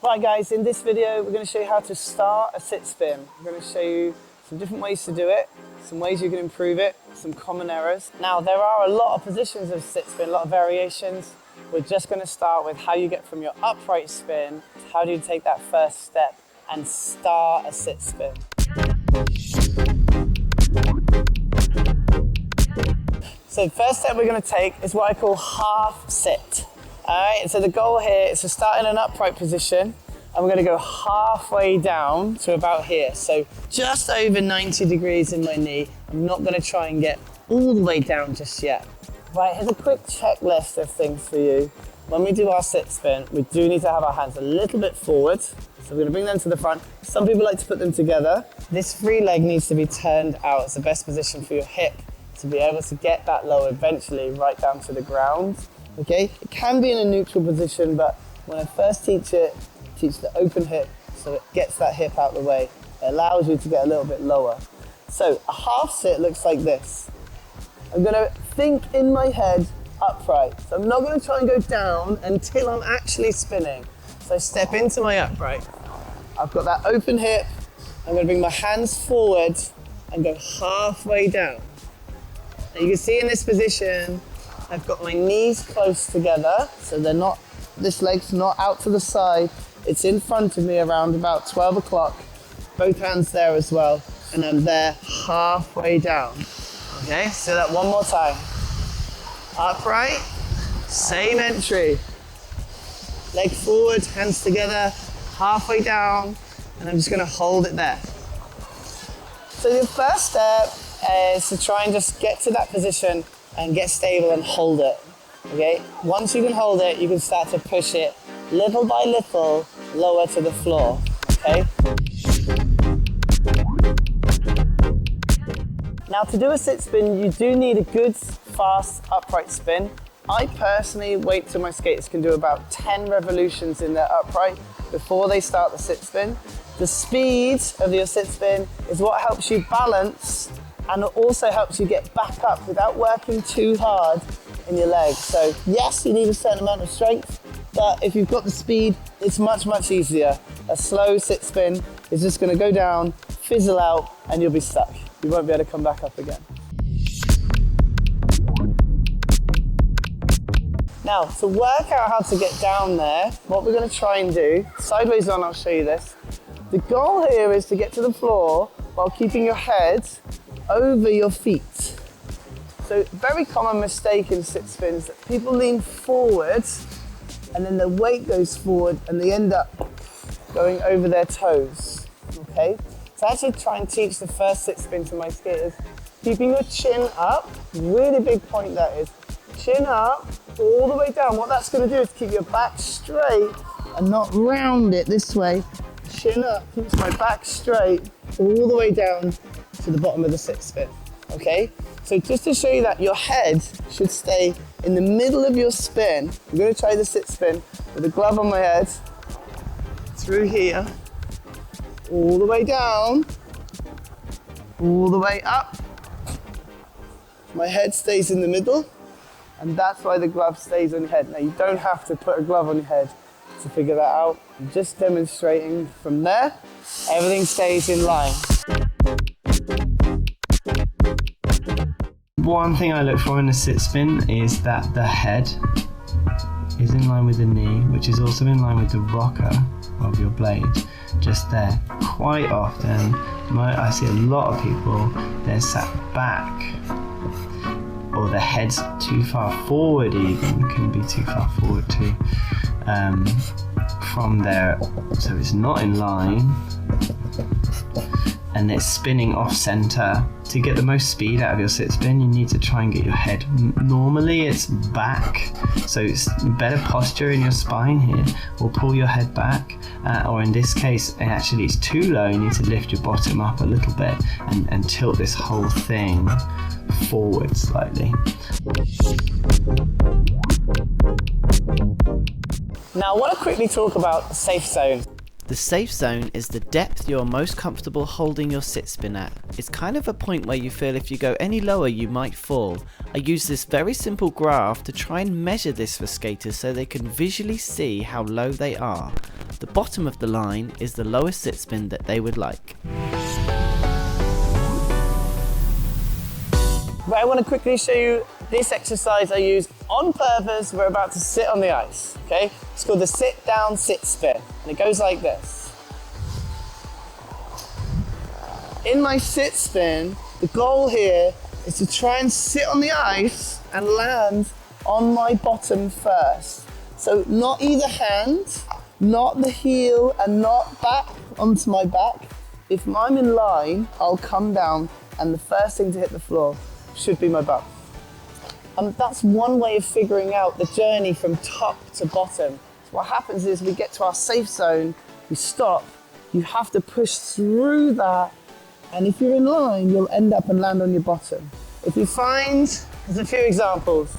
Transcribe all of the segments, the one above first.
Right guys, in this video we're going to show you how to start a sit spin. We're going to show you some different ways to do it, some ways you can improve it, some common errors. Now there are a lot of positions of sit spin, a lot of variations. We're just going to start with how you get from your upright spin to how do you take that first step and start a sit spin. So the first step we're going to take is what I call half sit. Alright, so the goal here is to start in an upright position and we're going to go halfway down to about here. So just over 90 degrees in my knee. I'm not going to try and get all the way down just yet. Right, here's a quick checklist of things for you. When we do our sit spin, we do need to have our hands a little bit forward. So we're going to bring them to the front. Some people like to put them together. This free leg needs to be turned out. It's the best position for your hip to be able to get that lower eventually right down to the ground. Okay, it can be in a neutral position, but when I first teach it, teach the open hip so it gets that hip out of the way. It allows you to get a little bit lower. So a half sit looks like this. I'm gonna think in my head upright. So I'm not gonna try and go down until I'm actually spinning. So I step into my upright. I've got that open hip. I'm gonna bring my hands forward and go halfway down. Now you can see in this position, I've got my knees close together, so they're not, this leg's not out to the side. It's in front of me around about 12 o'clock. Both hands there as well. And I'm there halfway down. Okay, so that one more time. Upright, same entry. Leg forward, hands together, halfway down, and I'm just gonna hold it there. So your first step is to try and just get to that position and get stable and hold it, okay? Once you can hold it, you can start to push it little by little lower to the floor, okay? Now to do a sit spin, you do need a good, fast, upright spin. I personally wait till my skaters can do about 10 revolutions in their upright before they start the sit spin. The speed of your sit spin is what helps you balance and it also helps you get back up without working too hard in your legs. So yes, you need a certain amount of strength, but if you've got the speed, it's much, much easier. A slow sit spin is just gonna go down, fizzle out, and you'll be stuck. You won't be able to come back up again. Now, to work out how to get down there, what we're gonna try and do, sideways on, I'll show you this. The goal here is to get to the floor while keeping your head over your feet. So very common mistake in sit spins that people lean forward and then the weight goes forward and they end up going over their toes, okay? So actually try and teach the first sit spin to my skaters, keeping your chin up, really big point that is, chin up, all the way down. What that's gonna do is keep your back straight and not round it this way. Chin up, keeps my back straight, all the way down to the bottom of the sit spin, okay? So just to show you that your head should stay in the middle of your spin, I'm gonna try the sit spin with a glove on my head, through here, all the way down, all the way up. My head stays in the middle, and that's why the glove stays on your head. Now you don't have to put a glove on your head to figure that out. I'm just demonstrating from there, everything stays in line. One thing I look for in a sit spin is that the head is in line with the knee, which is also in line with the rocker of your blade, just there. Quite often, I see a lot of people, they're sat back, or their head's too far forward even, can be too far forward too, from there, so it's not in line, and it's spinning off center. To get the most speed out of your sit spin, you need to try and get your head, normally it's back, so it's better posture in your spine here, or pull your head back, or in this case, actually it's too low, you need to lift your bottom up a little bit and tilt this whole thing forward slightly. Now I want to quickly talk about the safe zone. The safe zone is the depth you're most comfortable holding your sit spin at. It's kind of a point where you feel if you go any lower you might fall. I use this very simple graph to try and measure this for skaters so they can visually see how low they are. The bottom of the line is the lowest sit spin that they would like. But I want to quickly show you this exercise I use on purpose. We're about to sit on the ice, okay? It's called the sit down, sit spin. And it goes like this. In my sit spin, the goal here is to try and sit on the ice and land on my bottom first. So not either hand, not the heel, and not back onto my back. If I'm in line, I'll come down and the first thing to hit the floor should be my bum. And that's one way of figuring out the journey from top to bottom. So what happens is we get to our safe zone, we stop, you have to push through that, and if you're in line, you'll end up and land on your bottom. If you find, there's a few examples.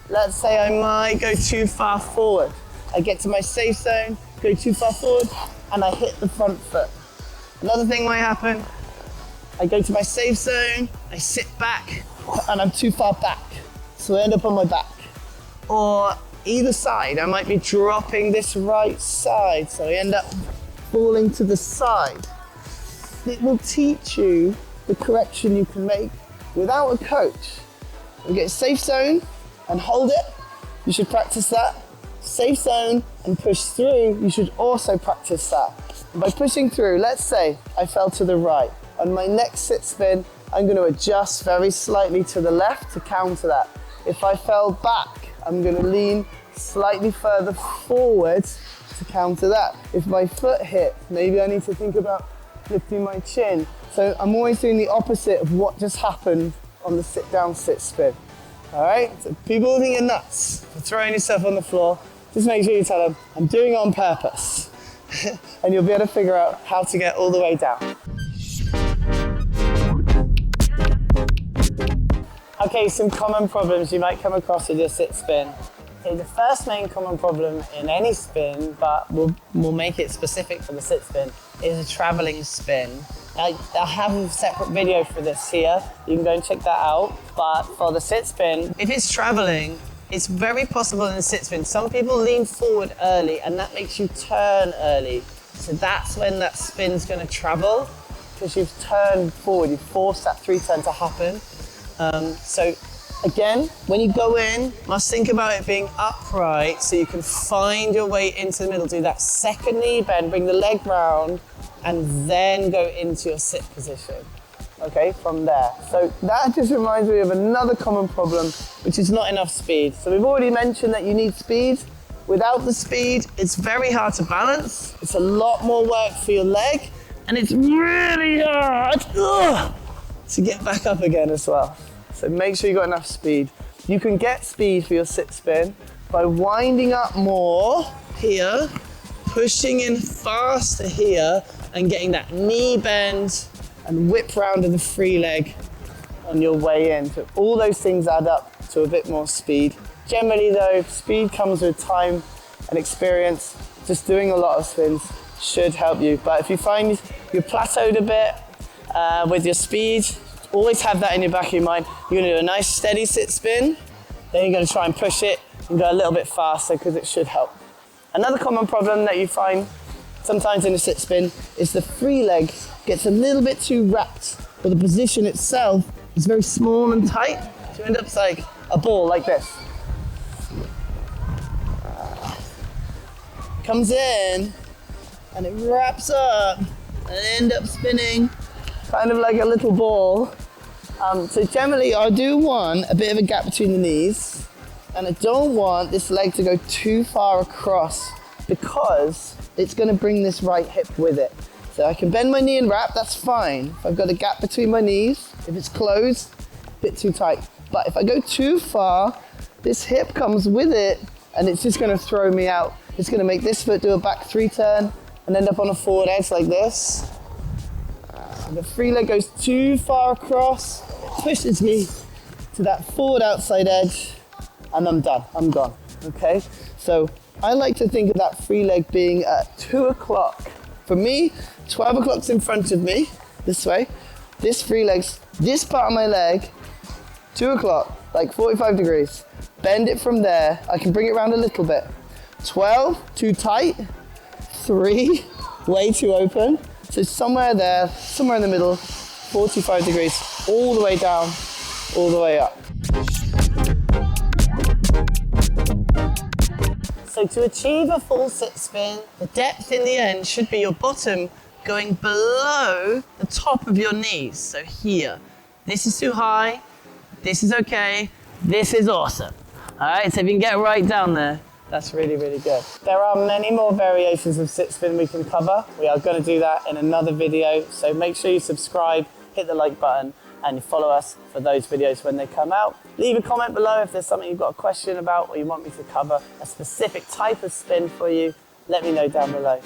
Let's say I might go too far forward. I get to my safe zone, go too far forward, and I hit the front foot. Another thing might happen, I go to my safe zone, I sit back, and I'm too far back. So I end up on my back. Or either side, I might be dropping this right side, so I end up falling to the side. It will teach you the correction you can make without a coach. You get a safe zone and hold it, you should practice that. Safe zone and push through, you should also practice that. And by pushing through, let's say I fell to the right. On my next sit spin, I'm going to adjust very slightly to the left to counter that. If I fell back, I'm going to lean slightly further forward to counter that. If my foot hit, maybe I need to think about lifting my chin. So I'm always doing the opposite of what just happened on the sit down, sit spin. All right, so people think you're nuts for throwing yourself on the floor. Just make sure you tell them, I'm doing it on purpose. And you'll be able to figure out how to get all the way down. Okay, some common problems you might come across with your sit spin. Okay, the first main common problem in any spin, but we'll make it specific for the sit spin, is a traveling spin. I have a separate video for this here. You can go and check that out. But for the sit spin, if it's traveling, it's very possible in the sit spin. Some people lean forward early and that makes you turn early. So that's when that spin's gonna travel because you've turned forward, you've forced that 3-turn to happen. So again, when you go in, must think about it being upright so you can find your way into the middle. Do that second knee bend, bring the leg round, and then go into your sit position. Okay, from there. So that just reminds me of another common problem, which is not enough speed. So we've already mentioned that you need speed. Without the speed, it's very hard to balance. It's a lot more work for your leg, and it's really hard to get back up again as well. So make sure you got enough speed. You can get speed for your sit spin by winding up more here, pushing in faster here, and getting that knee bend and whip round to the free leg on your way in. So all those things add up to a bit more speed. Generally though, speed comes with time and experience. Just doing a lot of spins should help you. But if you find you're plateaued a bit with your speed, always have that in your back of your mind. You're gonna do a nice steady sit spin, then you're gonna try and push it and go a little bit faster because it should help. Another common problem that you find sometimes in a sit spin is the free leg gets a little bit too wrapped, or the position itself is very small and tight. So you end up like a ball like this. Comes in and it wraps up and end up spinning kind of like a little ball. So generally I do want a bit of a gap between the knees, and I don't want this leg to go too far across because it's going to bring this right hip with it. So I can bend my knee and wrap, that's fine. If I've got a gap between my knees, if it's closed, a bit too tight. But if I go too far, this hip comes with it and it's just going to throw me out. It's going to make this foot do a back 3-turn and end up on a forward edge like this. So the free leg goes too far across, pushes me to that forward outside edge, and I'm done, I'm gone, okay? So I like to think of that free leg being at 2 o'clock. For me, 12 o'clock's in front of me, this way. This free leg's, this part of my leg, 2 o'clock, like 45 degrees. Bend it from there, I can bring it around a little bit. 12, too tight. 3, way too open. So somewhere there, somewhere in the middle, 45 degrees, all the way down, all the way up. So to achieve a full sit spin, the depth in the end should be your bottom going below the top of your knees. So here, this is too high, this is okay, this is awesome. All right, so if you can get right down there, that's really, really good. There are many more variations of sit spin we can cover. We are going to do that in another video, so make sure you subscribe, hit the like button, and follow us for those videos when they come out. Leave a comment below if there's something you've got a question about or you want me to cover a specific type of spin for you. Let me know down below.